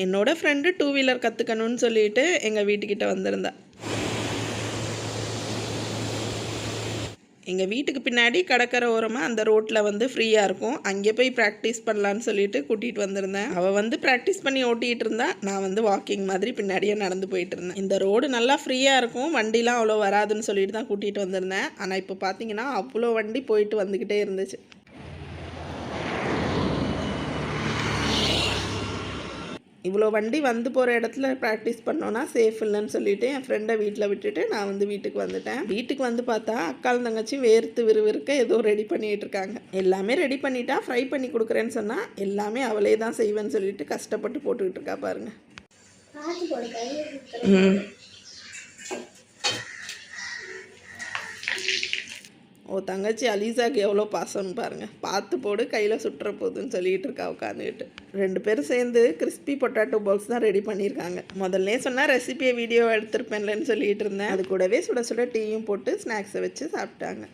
என்னோட friend 2 wheeler கற்றுக்கணும்னு சொல்லிட்டு எங்கள் வீட்டுக்கிட்ட வந்திருந்தா. எங்கள் வீட்டுக்கு பின்னாடி கடற்கரை ஓரமாக அந்த ரோட்டில் வந்து ஃப்ரீயாக இருக்கும். அங்கே போய் ப்ராக்டிஸ் பண்ணலான்னு சொல்லிட்டு கூட்டிகிட்டு வந்திருந்தேன். அவள் வந்து ப்ராக்டிஸ் பண்ணி ஓட்டிகிட்டு இருந்தா, நான் வந்து வாக்கிங் மாதிரி பின்னாடியே நடந்து போயிட்டு இருந்தேன். இந்த ரோடு நல்லா ஃப்ரீயாக இருக்கும், வண்டிலாம் அவ்வளோ வராதுன்னு சொல்லிட்டு தான் கூட்டிகிட்டு வந்திருந்தேன். ஆனால் இப்போ பார்த்தீங்கன்னா அவ்வளோ வண்டி போயிட்டு வந்துக்கிட்டே இருந்துச்சு. இவ்வளோ வண்டி வந்து போகிற இடத்துல ப்ராக்டிஸ் பண்ணோன்னா சேஃப் இல்லைன்னு சொல்லிவிட்டு என் ஃப்ரெண்டை வீட்டில் விட்டுட்டு நான் வந்து வீட்டுக்கு வந்துட்டேன். வீட்டுக்கு வந்து பார்த்தா அக்கால் தங்கச்சி வேர்த்து விறுவிறுக்க ஏதோ ரெடி பண்ணிகிட்டு இருக்காங்க. எல்லாமே ரெடி பண்ணிட்டா ஃப்ரை பண்ணி கொடுக்குறேன்னு சொன்னால் எல்லாமே அவளே தான் செய்வேன்னு சொல்லிட்டு கஷ்டப்பட்டு போட்டுக்கிட்டு இருக்கா பாருங்க. ஓ தங்கச்சி அலிசாக்கு எவ்வளோ பாசம்னு பாருங்கள். பார்த்து போடு, கையில் சுட்டுற போகுதுன்னு சொல்லிகிட்டு இருக்கா உட்காந்துக்கிட்டு. 2 பேரும் சேர்ந்து கிறிஸ்பி பொட்டாட்டோ பால்ஸ் தான் ரெடி பண்ணியிருக்காங்க. முதல்ல சொன்னால் ரெசிபியை வீடியோ எடுத்திருப்பேன்லன்னு சொல்லிகிட்டு இருந்தேன். அது கூடவே சுட சுட டீயும் போட்டு ஸ்நாக்ஸை வச்சு சாப்பிட்டாங்க.